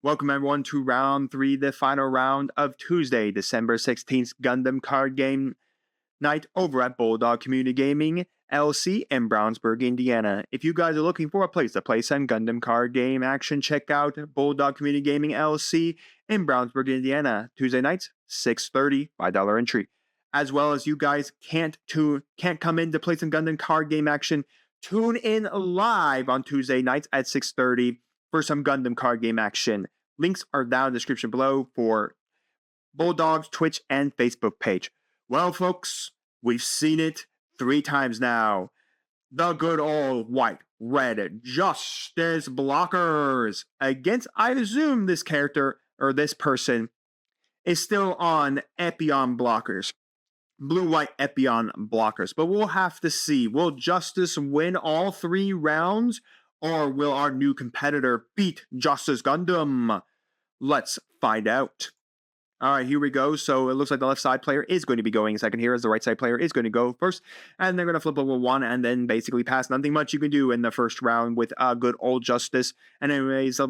Welcome everyone to round 3, the final round of Tuesday, December 16th Gundam card game night over at Bulldog Community Gaming LC in Brownsburg, Indiana. If you guys are looking for a place to play some Gundam card game action, check out Bulldog Community Gaming LC in Brownsburg, Indiana. Tuesday nights, 6:30, $5 entry. As well as you guys can't come in to play some Gundam card game action, tune in live on Tuesday nights at 6:30 for some Gundam card game action. Links are down in the description below for Bulldog's Twitch and Facebook page. Well, folks, we've seen it 3 times now. The good old white, red Justice blockers against, I assume this character, or this person, is still on Epyon blockers. Blue-white Epyon blockers. But we'll have to see. Will Justice win all 3 rounds? Or will our new competitor beat Justice Gundam? Let's find out. All right, here we go. So it looks like the left side player is going to be going second here, as the right side player is going to go first. And they're going to flip over 1 and then basically pass. Nothing much you can do in the first round with good old Justice. And anyways, the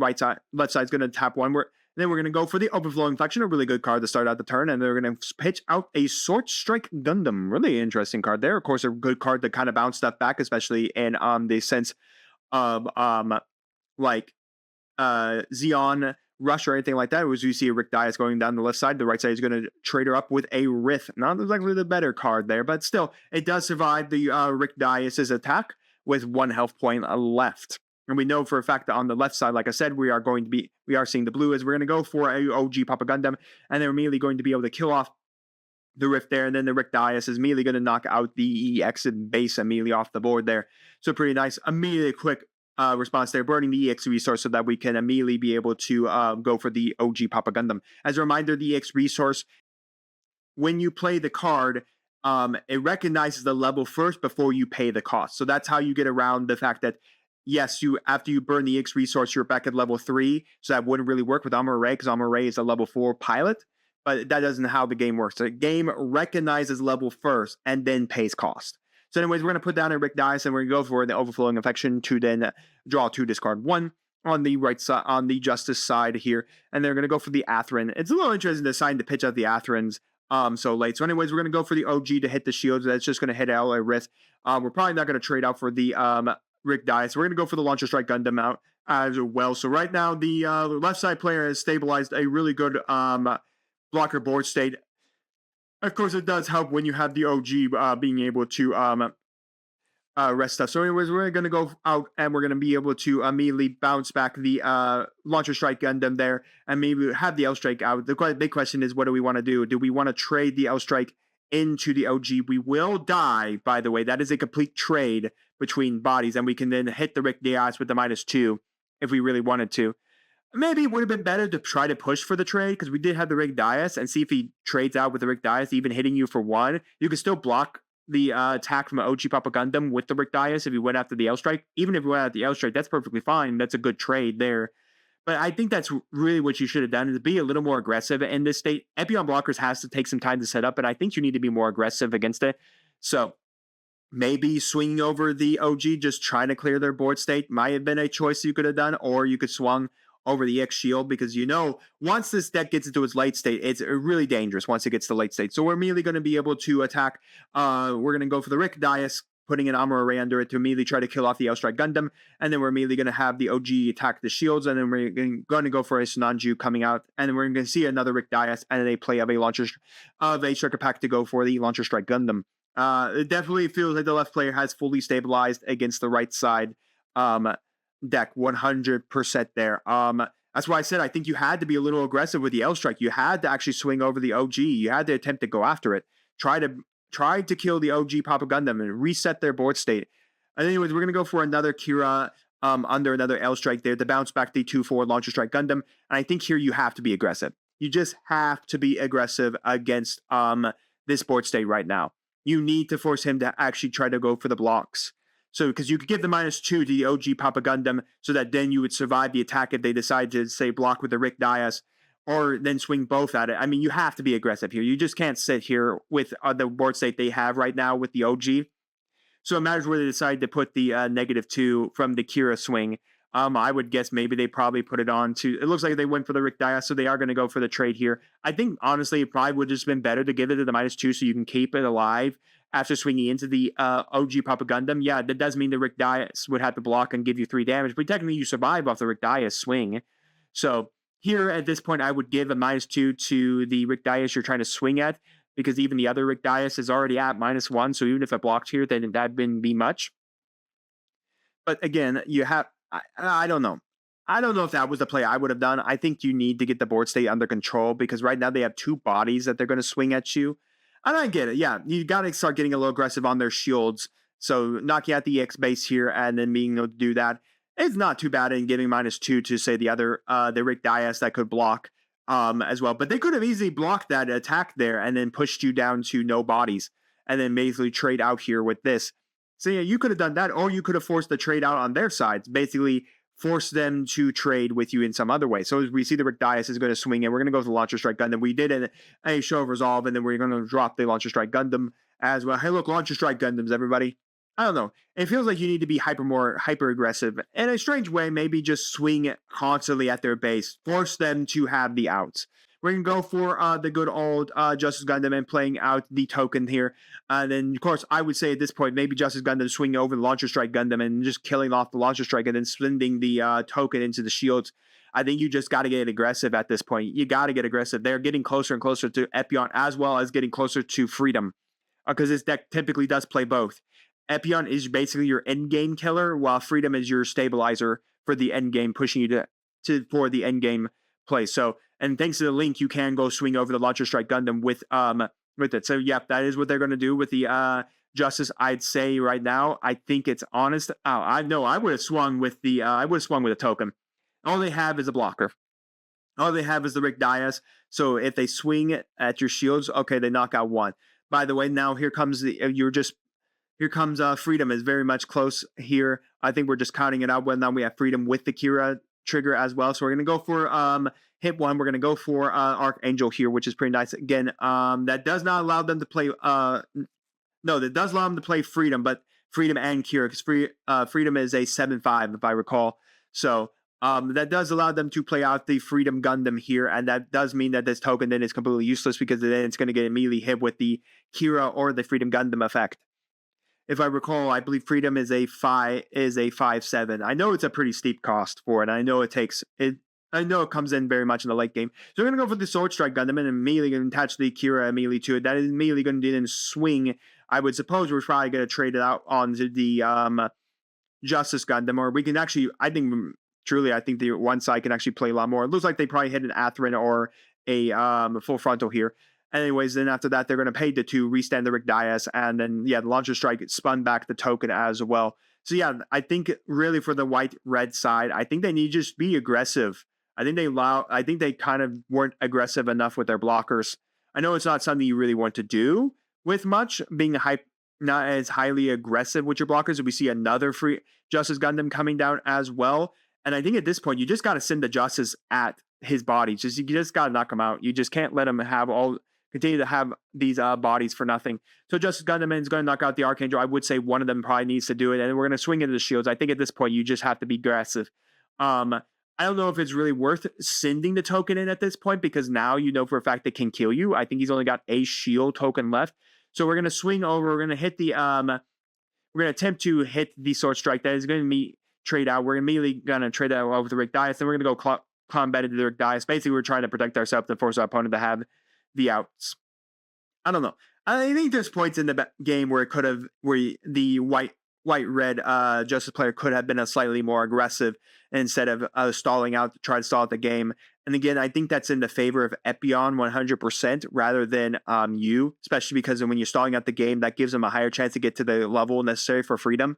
left side is going to tap 1. Then we're going to go for the Overflowing Inflection, a really good card to start out the turn. And they're going to pitch out a Sword Strike Gundam. Really interesting card there. Of course, a good card to kind of bounce stuff back, especially in the sense of Zeon Rush or anything like that. As you see a Rick Dias going down the left side, the right side is going to trade her up with a Rith. Not exactly the better card there, but still, it does survive the Rick Dias's attack with 1 health point left. And we know for a fact that on the left side, like I said, we are seeing the blue as we're going to go for a OG Papa Gundam, and they're immediately going to be able to kill off the Rift there, and then the Rick Dias is immediately going to knock out the EX and base immediately off the board there. So pretty nice, immediately quick response there, burning the EX resource so that we can immediately be able to go for the OG Papa Gundam. As a reminder, the EX resource, when you play the card, it recognizes the level first before you pay the cost. So that's how you get around the fact that, yes, after you burn the EX resource, you're back at level 3. So that wouldn't really work with Amuro-Ray, because Amuro-Ray is a level 4 pilot. But that isn't how the game works. The game recognizes level first and then pays cost. So anyways, we're going to put down a Rick Dias and we're going to go for the Overflowing Affection to then draw 2, discard 1 on the right side, on the Justice side here. And they're going to go for the Atherin. It's a little interesting to decide to pitch out the Atherins so late. So anyways, we're going to go for the OG to hit the shields. That's just going to hit out a Rith. We're probably not going to trade out for the Rick Dias. We're going to go for the Launcher Strike Gundam out as well. So right now, the left side player has stabilized a really good blocker board state. Of course, it does help when you have the OG being able to rest stuff. So anyways, we're going to go out and we're going to be able to immediately bounce back the Launcher Strike Gundam there and maybe have the L-Strike out. The big question is, what do we want to do? Do we want to trade the L-Strike into the OG? We will die, by the way. That is a complete trade between bodies, and we can then hit the Rick Dias with the -2 if we really wanted to. Maybe it would have been better to try to push for the trade, because we did have the Rick Dias, and see if he trades out with the Rick Dias, even hitting you for 1. You can still block the attack from an OG Papa Gundam with the Rick Dias if you went after the L-Strike. Even if you went after the L-Strike, that's perfectly fine. That's a good trade there. But I think that's really what you should have done, is be a little more aggressive in this state. Epyon blockers has to take some time to set up, and I think you need to be more aggressive against it. So maybe swinging over the OG, just trying to clear their board state, might have been a choice you could have done, or you could swung over the EX shield, because once this deck gets into its late state, it's really dangerous once it gets to late state. So we're immediately going to be able to attack. We're going to go for the Rick Dias, putting an Amuro-Ray under it to immediately try to kill off the L-Strike Gundam, and then we're immediately going to have the OG attack the shields, and then we're going to go for a Sonanju coming out, and then we're going to see another Rick Dias, and then a play of a Striker Pack to go for the Launcher Strike Gundam. It definitely feels like the left player has fully stabilized against the right side deck 100% there. That's why I said I think you had to be a little aggressive with the L-Strike. You had to actually swing over the OG. You had to attempt to go after it. Try to kill the OG Papa Gundam and reset their board state. And anyways, we're going to go for another Kira under another L-Strike there to bounce back the 2/4 Launcher Strike Gundam. And I think here you have to be aggressive. You just have to be aggressive against this board state right now. You need to force him to actually try to go for the blocks. So, because you could give the -2 to the OG Papa Gundam, so that then you would survive the attack if they decide to, say, block with the Rick Dias, or then swing both at it. I mean, you have to be aggressive here. You just can't sit here with the board state they have right now with the OG. So it matters where they decide to put the -2 from the Kira swing I would guess maybe they probably put it on to. It looks like they went for the Rick Dias, so they are going to go for the trade here. I think honestly, it probably would have just been better to give it to the -2 so you can keep it alive after swinging into the OG Papa Gundam. Yeah, that does mean the Rick Dias would have to block and give you 3 damage, but technically you survive off the Rick Dias swing. So here at this point, I would give a -2 to the Rick Dias you're trying to swing at, because even the other Rick Dias is already at -1. So even if it blocked here, then that wouldn't be much. But again, you have, I don't know. I don't know if that was the play I would have done. I think you need to get the board state under control, because right now they have 2 bodies that they're going to swing at you. And I get it. Yeah, you got to start getting a little aggressive on their shields. So knocking out the EX base here and then being able to do that, it's not too bad in giving -2 to, say, the other, the Rick Dias that could block as well. But they could have easily blocked that attack there and then pushed you down to no bodies and then basically trade out here with this. So yeah, you could have done that, or you could have forced the trade out on their sides, basically force them to trade with you in some other way. So as we see the Rick Dias is going to swing in, we're going to go to the Launcher Strike Gundam. We did a Show of Resolve, and then we're going to drop the Launcher Strike Gundam as well. Hey, look, Launcher Strike Gundams, everybody. I don't know. It feels like you need to be more hyper aggressive. In a strange way, maybe just swing constantly at their base. Force them to have the outs. We're going to go for the good old Justice Gundam and playing out the token here. And then, of course, I would say at this point, maybe Justice Gundam swinging over the Launcher Strike Gundam and just killing off the Launcher Strike and then sending the token into the shields. I think you just got to get aggressive at this point. You got to get aggressive. They're getting closer and closer to Epyon, as well as getting closer to Freedom, because this deck typically does play both. Epyon is basically your end game killer, while Freedom is your stabilizer for the end game, pushing you for the end game play. So, and thanks to the link, you can go swing over the Launcher Strike Gundam with it. So, yep, that is what they're going to do with the Justice. I'd say right now, I think it's honest. I know I would have swung with the a token. All they have is a blocker. All they have is the Rick Dias. So if they swing at your shields, okay, they knock out 1. By the way, now here comes Freedom is very much close here. I think we're just counting it out. Well, now we have Freedom with the Kira trigger as well. So we're going to go for hit 1. We're going to go for Archangel here, which is pretty nice. Again, that does not allow them to play. That does allow them to play Freedom, but Freedom and Kira, because Freedom is a 7/5, if I recall. So that does allow them to play out the Freedom Gundam here, and that does mean that this token then is completely useless, because then it's going to get immediately hit with the Kira or the Freedom Gundam effect. If I recall, I believe Freedom is a 5/7. I know it's a pretty steep cost for it. I know it comes in very much in the late game. So we're going to go for the Sword Strike Gundam and immediately going to attach the Kira immediately to it. That is immediately going to then swing. I would suppose we're probably going to trade it out onto the Justice Gundam, or we can actually, I think the one side can actually play a lot more. It looks like they probably hit an Atherin or a full frontal here. Anyways, then after that, they're going to pay the 2, restand the Rick Dias, and then, yeah, the Launcher Strike spun back the token as well. So, yeah, I think really for the white-red side, I think they need to just be aggressive. I think they kind of weren't aggressive enough with their blockers. I know it's not something you really want to do with much, being not as highly aggressive with your blockers. We see another free Justice Gundam coming down as well. And I think at this point, you just got to send the Justice at his body. You just got to knock him out. You just can't let him continue to have these bodies for nothing. So Justice Gundam is going to knock out the Archangel. I would say one of them probably needs to do it, and we're going to swing into the shields. I think at this point, you just have to be aggressive. I don't know if it's really worth sending the token in at this point, because now you know for a fact it can kill you. I think he's only got a shield token left. So we're going to swing over. We're going to hit the we're going to attempt to hit the Sword Strike. That is going to be trade out. We're immediately going to trade that over with the Rick Dias. Then we're going to go combat into the Rick Dias. Basically, we're trying to protect ourselves and force our opponent to have the outs. I don't know. I think there's points in the game where the white-red Justice player could have been a slightly more aggressive instead of stalling out to try to stall out the game. And again, I think that's in the favor of Epyon 100% rather than you, especially because when you're stalling out the game, that gives them a higher chance to get to the level necessary for Freedom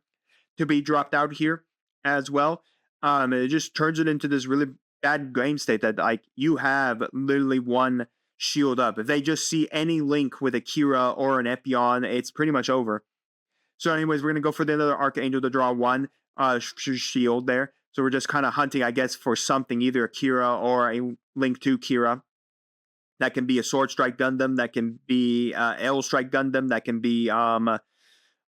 to be dropped out here as well. It just turns it into this really bad game state that, like, you have literally one shield up. If they just see any link with a Kira or an Epyon, it's pretty much over. So anyways, we're going to go for the other Archangel to draw 1 shield there. So we're just kind of hunting, I guess, for something, either a Kira or a link to Kira. That can be a Sword Strike Gundam. That can be L Strike Gundam. That can be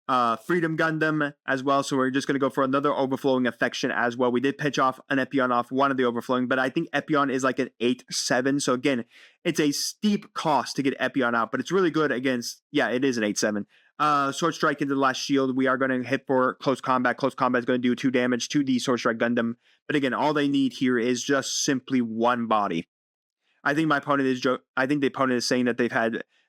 Freedom Gundam as well. So we're just going to go for another overflowing affection as well. We did pitch off an Epyon off one of the overflowing, but I think Epyon is like an 8-7. So again, it's a steep cost to get Epyon out, but it's really good against, yeah, it is an 8-7. Sword Strike into the last shield. We are going to hit for close combat. Close combat is going to do 2 damage to the Sword Strike Gundam. But again, all they need here is just simply one body. I think I think the opponent is saying that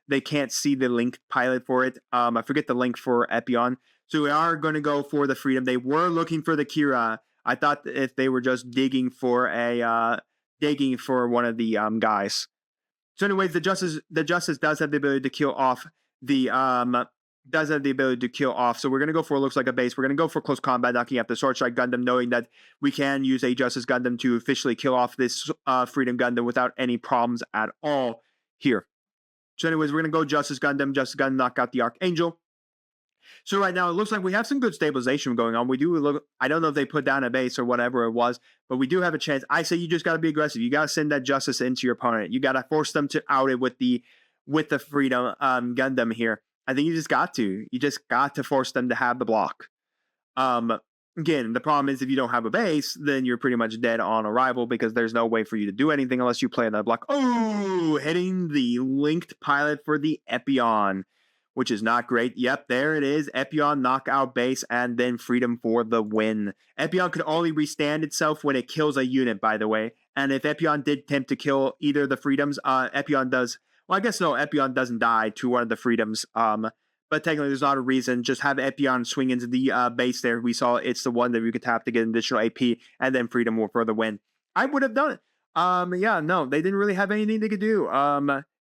they can't see the link pilot for it. I forget the link for Epyon. So we are going to go for the Freedom. They were looking for the Kira. I thought if they were just digging for one of the guys. So anyways, the Justice does have the ability to kill off the So we're going to go for looks like a base. We're going to go for close combat, knocking out the Sword Strike Gundam, knowing that we can use a Justice Gundam to officially kill off this Freedom Gundam without any problems at all here. So anyways, we're going to go Justice Gundam, knock out the Archangel. So right now, it looks like we have some good stabilization going on. I don't know if they put down a base or whatever it was, but we do have a chance. I say you just got to be aggressive. You got to send that Justice into your opponent. You got to force them to out it with the Freedom Gundam here. I think you just got to. You just got to force them to have the block. Again, the problem is if you don't have a base, then you're pretty much dead on arrival because there's no way for you to do anything unless you play that block. Oh, hitting the linked pilot for the Epyon, which is not great. Yep, there it is. Epyon knockout base and then Freedom for the win. Epyon could only restand itself when it kills a unit, by the way. And if Epyon did attempt to kill either of the Freedoms, Epyon does. Well, I guess no, Epyon doesn't die to one of the Freedoms. But technically, there's not a reason. Just have Epyon swing into the base there. We saw it's the one that we could tap to get additional AP, and then Freedom will further win. I would have done it. Yeah, no, they didn't really have anything they could do.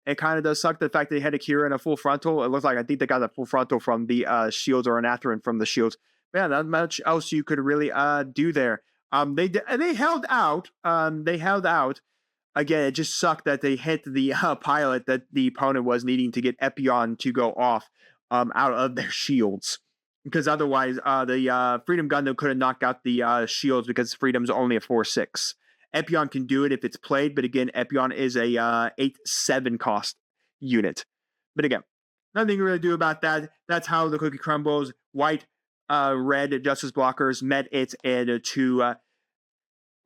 It kind of does suck the fact that they had a Kira and a full frontal. It looks like I think they got a full frontal from the shields or an Atherin from the shields. But yeah, not much else you could really do there. They held out. They held out. Again, it just sucked that they hit the pilot that the opponent was needing to get Epyon to go off out of their shields. Because otherwise, the Freedom Gundam could have knocked out the shields because Freedom's only a 4-6. Epyon can do it if it's played, but again, Epyon is a 8-7 cost unit. But again, nothing to really do about that. That's how the cookie crumbles. White, red Justice blockers met its two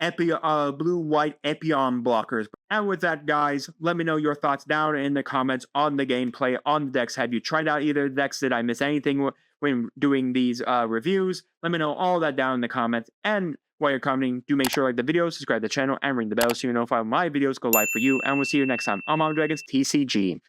blue-white Epyon blockers. And with that, guys, let me know your thoughts down in the comments on the gameplay, on the decks. Have you tried out either decks? Did I miss anything when doing these reviews? Let me know all that down in the comments. And while you're commenting, do make sure to like the video, subscribe to the channel, and ring the bell so you know if my videos go live for you. And we'll see you next time on Mom Dragons TCG.